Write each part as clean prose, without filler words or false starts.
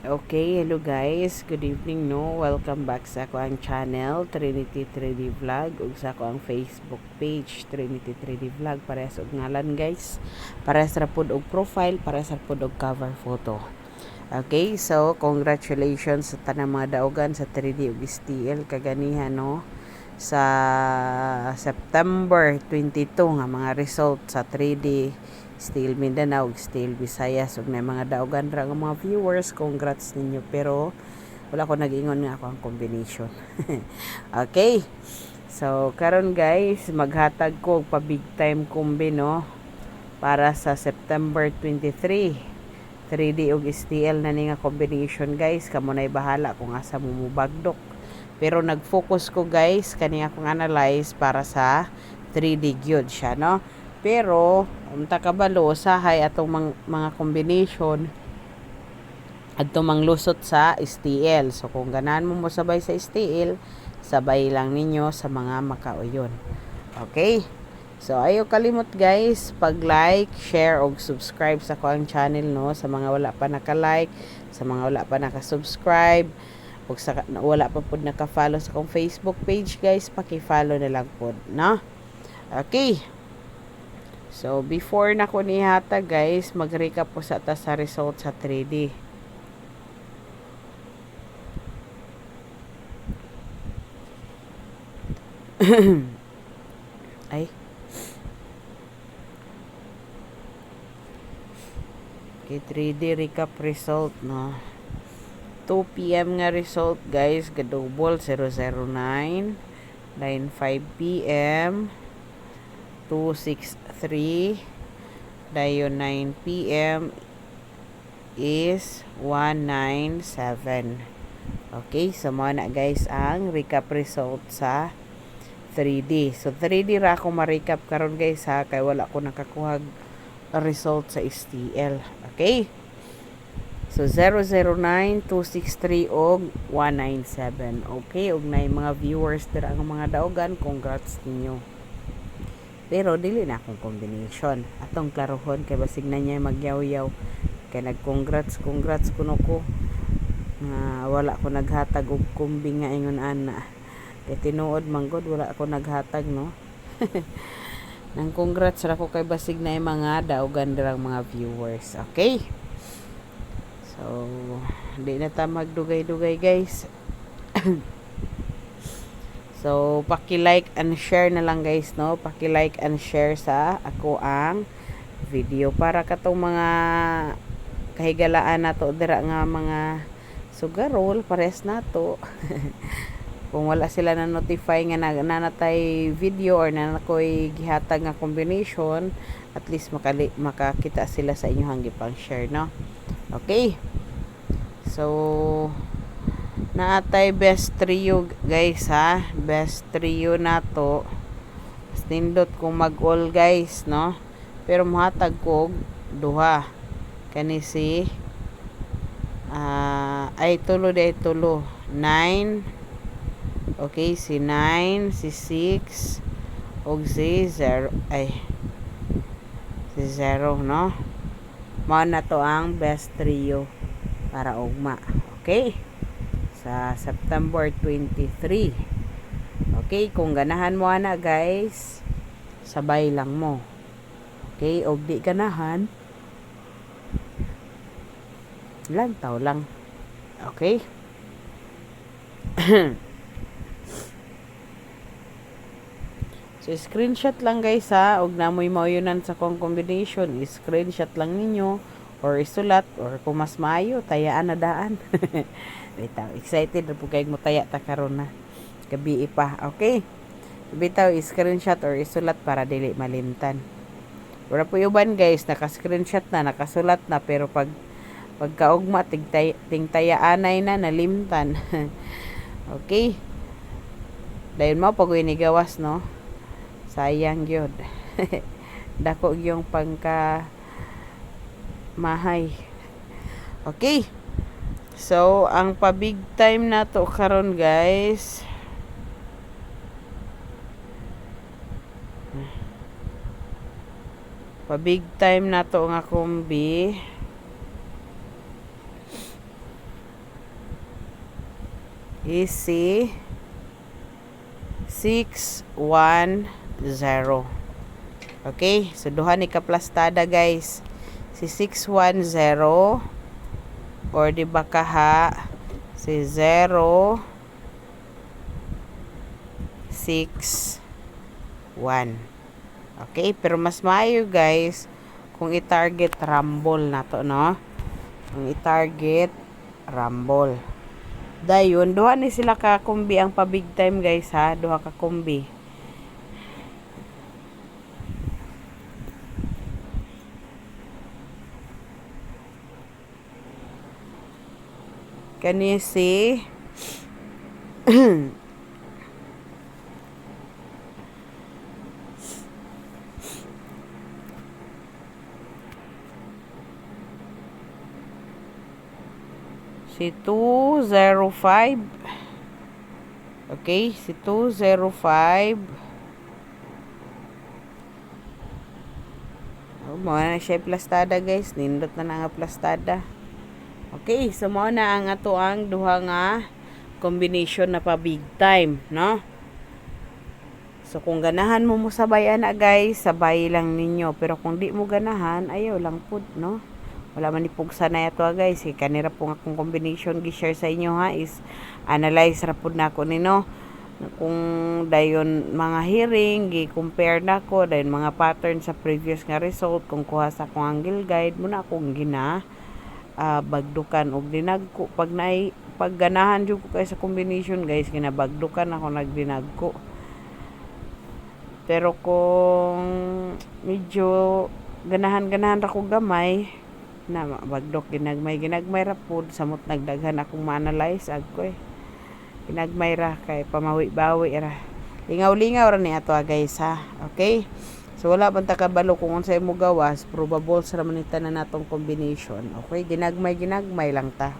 Okay, hello guys. Good evening no. Welcome back sa ako ang channel Trinity 3D Vlog ug sa ako ang Facebook page Trinity 3D Vlog. Parehas og ngalan guys. Parehas ra pud og profile, parehas ra pud og cover photo. Okay, so congratulations sa tanang mga daogan sa 3D ug STL kaganihan no. Sa September 22 nga mga result sa 3D Still Mindanao, Still Visayas ug na mga daogan ra nga mga viewers, congrats ninyo, pero wala ko nag-ingon nga ako ang combination. Okay, so karon guys maghatag ko pa big time combi no para sa September 23 3D ug STL na ni nga combination guys. Kamo nay bahala kung asa mo mubagdok, pero nag-focus ko guys kani akong analyze para sa 3D gyud siya no. Pero unta kabalo usahay atong mga combination adto manglusot sa STL. So kung ganahan mo sabay sa STL, sabay lang ninyo sa mga makauyon. Okay? So ayo kalimot guys, pag-like, share og subscribe sa ko ang channel no, sa mga wala pa naka-like, sa mga wala pa naka-subscribe, ug sa wala pa pud naka-follow sa kong Facebook page guys, paki-follow na lang pud, no? Okay. So, before na ko nihata guys, mag-recap po sa ta sa result sa 3D. Ay. Okay, 3D recap result no. 2 PM nga result guys, gadouble 009, 9:05 PM. 263 dayon 9 PM is 197. Okay, so mo na guys ang recap result sa 3D. So 3D ra ako ma-recap karon guys ha, kay wala ko nakakuha result sa STL. Okay, so 009, 263 og 197. Okay, og na mga viewers dira ang mga daogan, congrats ninyo. Pero dili na akong combination. Atong klarohon kay basig na niya magyaw-yaw. Kay nag-congrats kuno ko. Wala ko naghatag og kumbi nga ingon ana. Kay tinuod manggod wala ako naghatag no. Nang congrats ra ko kay basig na mga daogan dirang mga viewers. Okay? So, di na ta magdugay-dugay guys. So, paki-like and share na lang guys, no? Paki-like and share sa ako ang video para katong mga kahigalaan nato dira nga mga sugarol pares nato. Kung wala sila na notify nga nanatay video or nanakoy gihatag nga combination, at least makakita sila sa inyong gipang share, no? Okay. So, naatay best trio guys ha, best trio nato. Nindot kung mag-all guys no, pero muhatag ko duha kani si ay tulo 9. Okay, si 9, si 6 og si 0 si 0 no. Mao na to ang best trio para ugma. Okay, sa September 23. Okay, kung ganahan mo na guys, sabay lang mo. Okay, og di ganahan, lantaw lang. Okay? So, screenshot lang guys ha, og namoy mauyonan sa kong combination, screenshot lang ninyo or isulat, or kung mas maayo, tayaan na daan. Bitaw, excited na po kayo mo taya ta karon na. Gabi pa, okay? Bitaw, screenshot or isulat para dili malimtan. Wala po yuban guys, naka-screenshot na, nakasulat na, pero pagkaugma, tingtayaanay na, nalimtan. Okay? Dahil mo, pag inigawas, no? Sayang yun. Dako yung pangka mahay. Okay. So, ang pa-big time na to karon guys. Pa-big time na to nga kombi. is si 610. Okay, so duha ni kaplastada guys. Si 610 or di ba kaha si 061. Okay, pero mas maayo guys kung i-target rumble na to, no? Kung i-target rumble. Dayon, duha ni sila ka kumbi ang pa big time guys ha, duha ka kumbi. Kani si si 205. Okay, si 205. Mao na siya plastada guys, nindot na nga plastada. Okay, so mao na ang ato ang duha nga combination na pa big time, no? So kung ganahan mo sabayan na guys, sabay lang ninyo. Pero kung di mo ganahan, ayaw lang pud, no? Wala man ipugsa na ito guys. Kanira po nga kung combination gi-share sa inyo ha is analyze ra pud nako nino. Kung dayon mga hearing gi-compare nako dayon mga pattern sa previous nga result kung kuha sa akong angle guide muna akong bagdukan og dinagko pag ganahan jud ko kay sa combination guys ginabagdukan ako nagdinagko. Pero kung medyo ganahan ra ko gamay na bagdok ginagmay ra pud samot nagdaghan akong ma-analyze agko ginagmay ra kay pamawi-bawi ra lingaw-lingaw ra ni ato guys ha. Okay, so wala man ta kabalo kung unsay mo gawas, probable sa man na natong combination. Okay, ginagmay lang ta.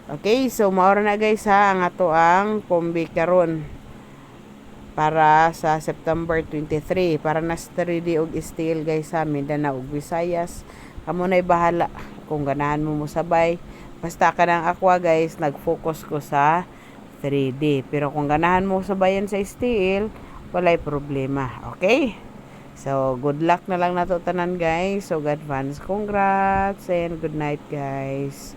Okay, so mao na guys ha ang ato ang kombi karon para sa September 23 para na 3D og steel guys ha, Mindanao ug Visayas. Kamo na'y bahala kung ganahan mo sabay. Basta ka ng aqua guys, nag-focus ko sa 3D. Pero kung ganahan mo sabayan sa steel, walay problema. Okay? So, good luck na lang nato tanan guys. So, advance congrats and good night guys.